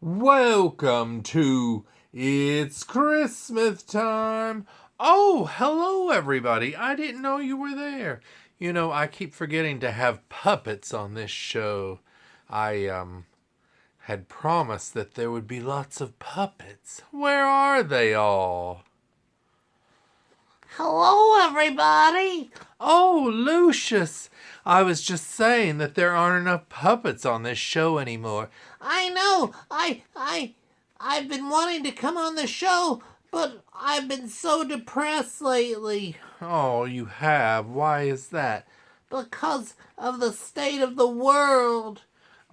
Welcome to It's Christmas Time. Oh, hello everybody. I didn't know you were there. You know, I keep forgetting to have puppets on this show. I had promised that there would be lots of puppets. Where are they all? Hello, everybody. Oh, Lucius. I was just saying that there aren't enough puppets on this show anymore. I know. I've been wanting to come on the show, but I've been so depressed lately Oh, you have? Why is that? because of the state of the world.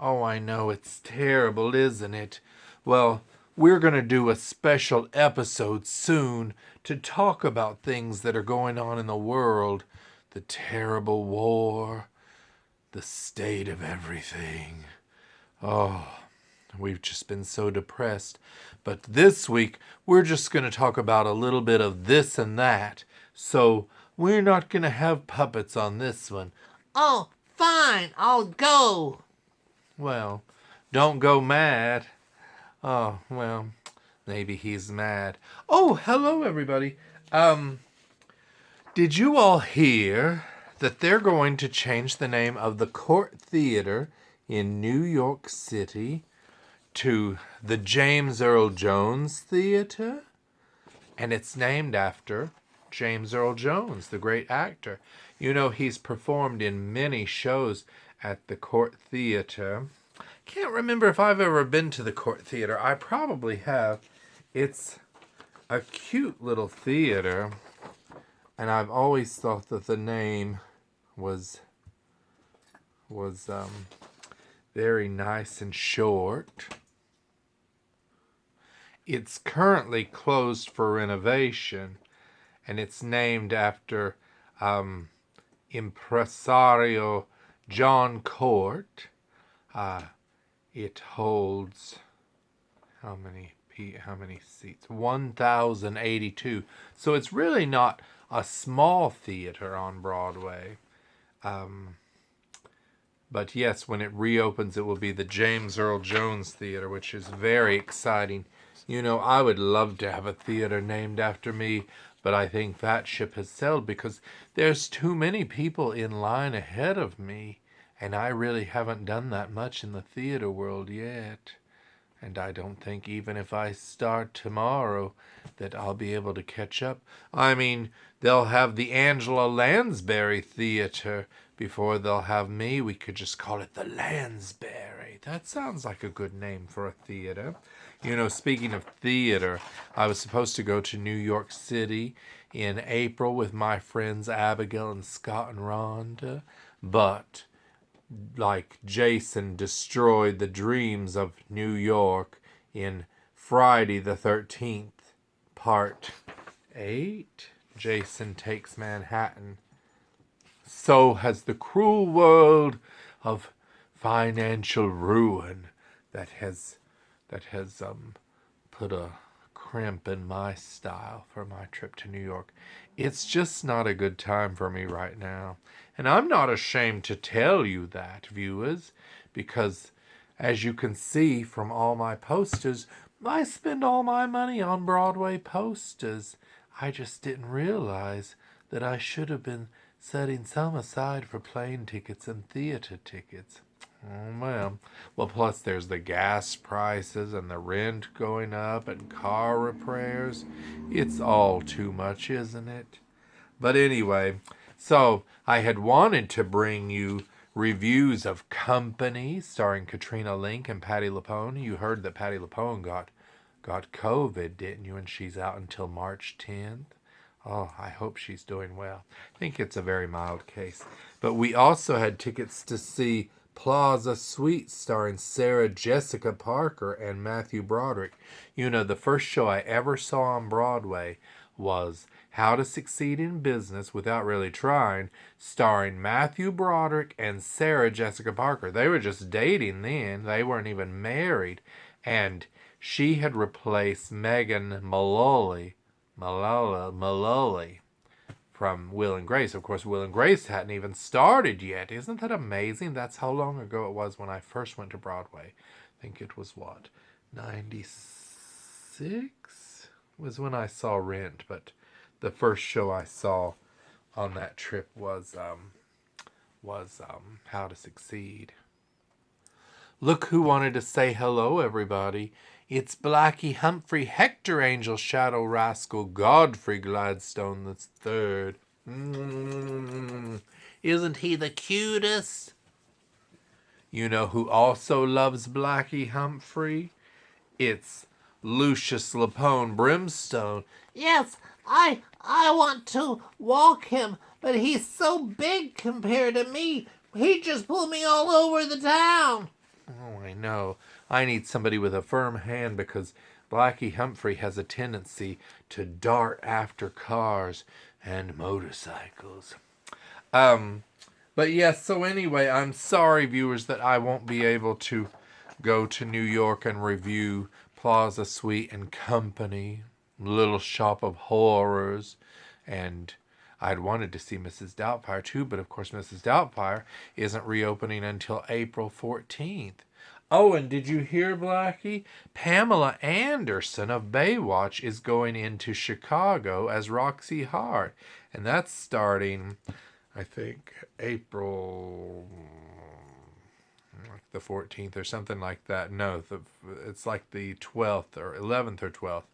Oh, I know, it's terrible, isn't it? Well, we're going to do a special episode soon to talk about things that are going on in the world. The terrible war, the state of everything. Oh, we've just been so depressed. But this week, we're just going to talk about a little bit of this and that. So, we're not going to have puppets on this one. Oh, fine. I'll go. Well, don't go mad. Oh, well, maybe he's mad. Oh, hello, everybody. Did you all hear that they're going to change the name of the Court Theater in New York City to the James Earl Jones Theater? And it's named after James Earl Jones, the great actor. You know, he's performed in many shows at the Court Theater. Can't remember if I've ever been to the Court Theater. I probably have. It's a cute little theater, and I've always thought that the name was very nice and short. It's currently closed for renovation, and it's named after impresario John Court. It holds how many seats? 1,082. So it's really not a small theater on Broadway. But yes, when it reopens, it will be the James Earl Jones Theater, which is very exciting. You know, I would love to have a theater named after me, but I think that ship has sailed because there's too many people in line ahead of me, and I really haven't done that much in the theater world yet. And I don't think even if I start tomorrow that I'll be able to catch up. I mean, they'll have the Angela Lansbury Theater before they'll have me. We could just call it the Lansbury. That sounds like a good name for a theater. You know, speaking of theater, I was supposed to go to New York City in April with my friends Abigail and Scott and Rhonda, but like Jason destroyed the dreams of New York in Friday the 13th, part 8. Jason Takes Manhattan. So has the cruel world of financial ruin that has put a crimp in my style for my trip to New York. It's just not a good time for me right now. And I'm not ashamed to tell you that, viewers, because as you can see from all my posters, I spend all my money on Broadway posters. I just didn't realize that I should have been setting some aside for plane tickets and theater tickets. Oh, well, plus there's the gas prices and the rent going up and car repairs. It's all too much, isn't it? But anyway, so I had wanted to bring you reviews of Company starring Katrina Link and Patti LuPone. You heard that Patti LuPone got COVID, didn't you? And she's out until March 10th. Oh, I hope she's doing well. I think it's a very mild case. But we also had tickets to see Plaza Suites starring Sarah Jessica Parker and Matthew Broderick. You know, the first show I ever saw on Broadway was How to Succeed in Business Without Really Trying, starring Matthew Broderick and Sarah Jessica Parker. They were just dating then. They weren't even married. And she had replaced Megan Mullally from Will and Grace. Of course, Will and Grace hadn't even started yet. Isn't that amazing? That's how long ago it was when I first went to Broadway. I think it was, 96 was when I saw Rent, but the first show I saw on that trip was How to Succeed. Look who wanted to say hello, everybody. It's Blackie Humphrey, Hector Angel, Shadow Rascal, Godfrey Gladstone the Third. Isn't he the cutest? You know who also loves Blackie Humphrey? It's Lucius Lupone-Brimstone. Yes, I want to walk him, but he's so big compared to me. He just pulled me all over the town. Oh, I know. I need somebody with a firm hand because Blackie Humphrey has a tendency to dart after cars and motorcycles. But yes, so anyway, I'm sorry, viewers, that I won't be able to go to New York and review Plaza Suite and Company, Little Shop of Horrors, and I'd wanted to see Mrs. Doubtfire too, but of course Mrs. Doubtfire isn't reopening until April 14th. Oh, and did you hear, Blackie? Pamela Anderson of Baywatch is going into Chicago as Roxy Hart, and that's starting, I think, April like the 14th or something like that. No, it's like the 12th or 11th or 12th.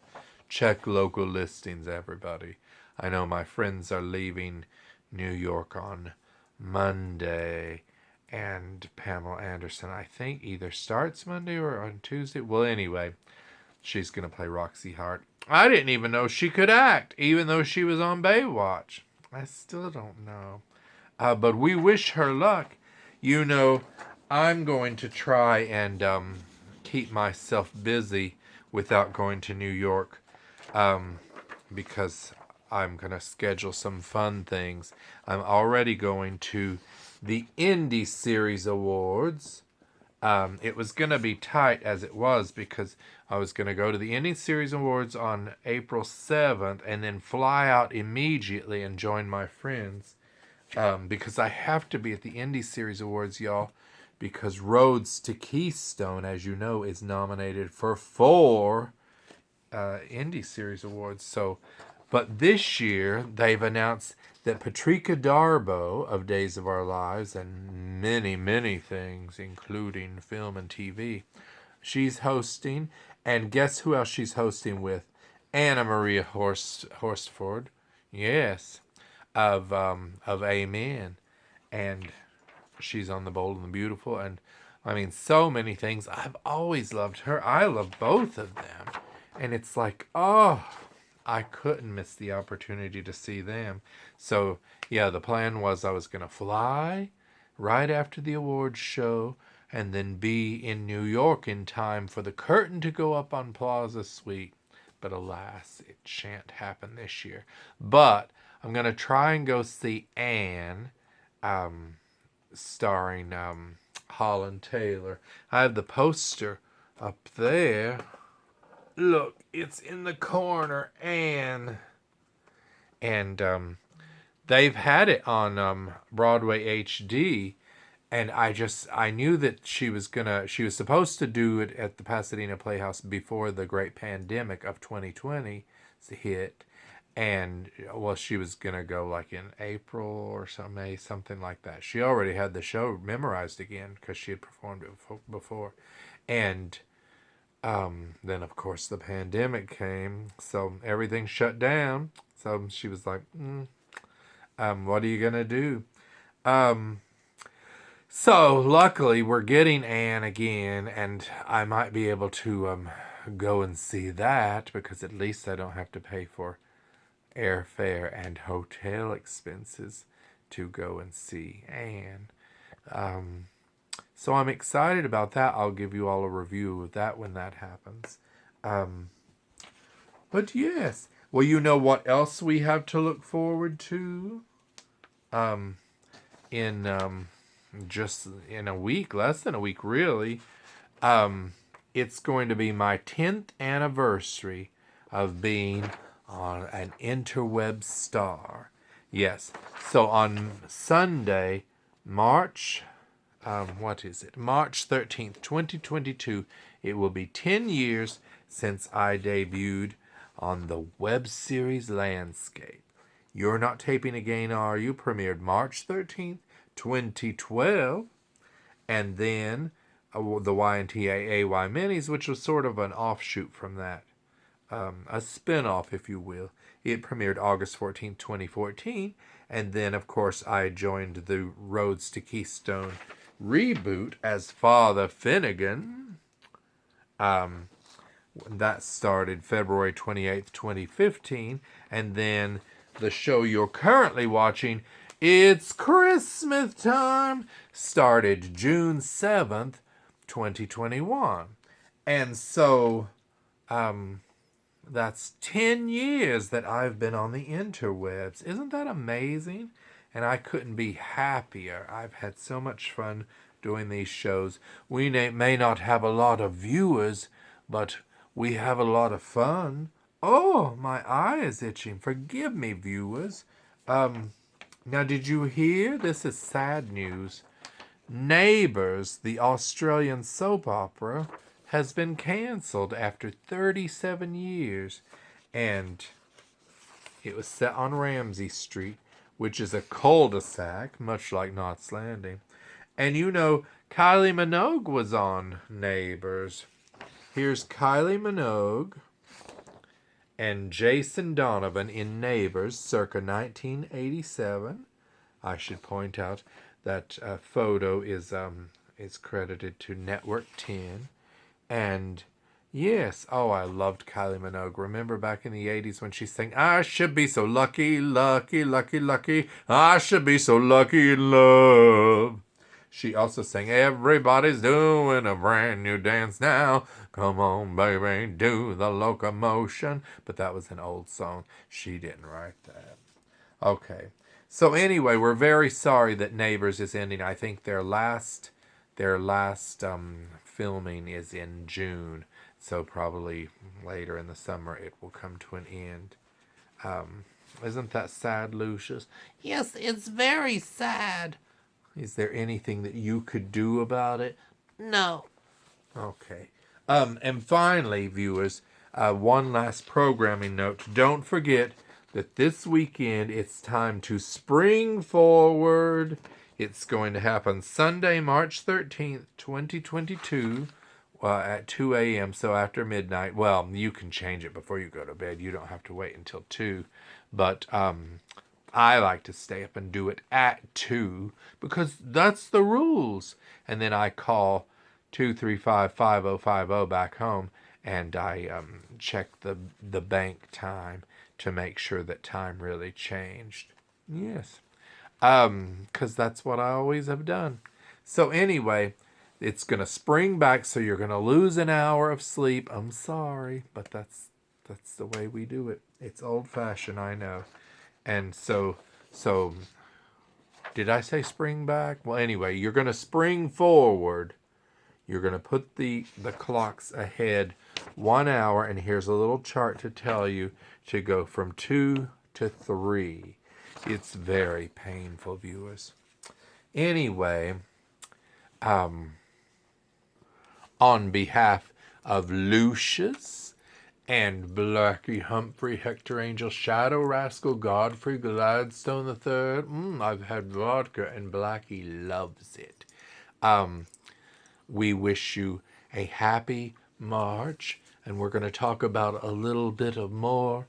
Check local listings, everybody. I know my friends are leaving New York on Monday, and Pamela Anderson, I think, either starts Monday or on Tuesday. Well, anyway, she's going to play Roxy Hart. I didn't even know she could act, even though she was on Baywatch. I still don't know. But we wish her luck. You know, I'm going to try and keep myself busy without going to New York because I'm going to schedule some fun things. I'm already going to the Indie Series Awards. It was going to be tight as it was because I was going to go to the Indie Series Awards on April 7th and then fly out immediately and join my friends. Because I have to be at the Indie Series Awards, y'all, because Roads to Keystone, as you know, is nominated for 4 Indie Series Awards. So, but this year they've announced that Patrika Darbo of Days of Our Lives and many, many things, including film and TV, she's hosting. And guess who else she's hosting with? Anna Maria Horsford. Yes, of Amen, and she's on The Bold and the Beautiful, and I mean so many things. I've always loved her. I love both of them, and it's like, oh, I couldn't miss the opportunity to see them. So yeah, the plan was I was gonna fly right after the awards show and then be in New York in time for the curtain to go up on Plaza Suite. But alas, it shan't happen this year. But I'm going to try and go see Anne, starring Holland Taylor. I have the poster up there. Look, it's in the corner, Anne. And they've had it on Broadway HD. And I knew that she was supposed to do it at the Pasadena Playhouse before the great pandemic of 2020 hit. And well, she was gonna go like in April or May, something like that. She already had the show memorized again because she had performed it before. And then of course the pandemic came, so everything shut down. So she was like, "What are you gonna do?" So luckily we're getting Anne again, and I might be able to go and see that because at least I don't have to pay for airfare and hotel expenses to go and see Anne. So I'm excited about that. I'll give you all a review of that when that happens. But yes, well, you know what else we have to look forward to? In just in a week, less than a week, really. It's going to be my 10th anniversary of being on an interweb star. Yes. So on Sunday, March 13th, 2022, it will be 10 years since I debuted on the web series landscape. You're Not Taping Again, Are You? Premiered March 13th, 2012. And then the YNTAAY Minis, which was sort of an offshoot from that. A spin-off, if you will. It premiered August 14th, 2014. And then, of course, I joined the Roads to Keystone reboot as Father Finnegan. That started February 28th, 2015. And then the show you're currently watching, It's Christmas Time, started June 7th, 2021. And so, that's 10 years that I've been on the interwebs. Isn't that amazing? And I couldn't be happier. I've had so much fun doing these shows. We may not have a lot of viewers, but we have a lot of fun. Oh, my eye is itching. Forgive me, viewers. Now, did you hear? This is sad news. Neighbours, the Australian soap opera, has been cancelled after 37 years. And it was set on Ramsay Street, which is a cul-de-sac, much like Knots Landing. And you know, Kylie Minogue was on Neighbours. Here's Kylie Minogue and Jason Donovan in Neighbours circa 1987. I should point out that photo is credited to Network 10. And yes, oh, I loved Kylie Minogue. Remember back in the 80s when she sang, I should be so lucky, lucky, lucky, lucky. I should be so lucky in love. She also sang, everybody's doing a brand new dance now. Come on, baby, do the locomotion. But that was an old song. She didn't write that. Okay. So anyway, we're very sorry that Neighbours is ending. I think their last filming is in June. So probably later in the summer it will come to an end. Isn't that sad, Lucius? Yes, it's very sad. Is there anything that you could do about it? No. Okay. And finally, viewers, one last programming note. Don't forget that this weekend it's time to spring forward. It's going to happen Sunday, March 13th, 2022, at 2 a.m., so after midnight. Well, you can change it before you go to bed. You don't have to wait until 2. But I like to stay up and do it at 2 because that's the rules. And then I call 235-5050 back home and I check the bank time to make sure that time really changed. Yes. Because that's what I always have done. So anyway, it's going to spring back, so you're going to lose an hour of sleep. I'm sorry, but that's the way we do it. It's old-fashioned, I know. And so did I say spring back? Well, anyway, you're going to spring forward. You're going to put the clocks ahead 1 hour, and here's a little chart to tell you to go from 2 to 3. It's very painful, viewers. Anyway, on behalf of Lucius and Blackie, Humphrey, Hector Angel, Shadow Rascal, Godfrey, Gladstone III. I've had vodka and Blackie loves it. We wish you a happy March, and we're going to talk about a little bit of more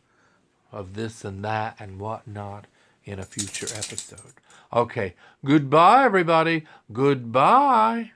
of this and that and whatnot in a future episode. Okay, goodbye, everybody. Goodbye.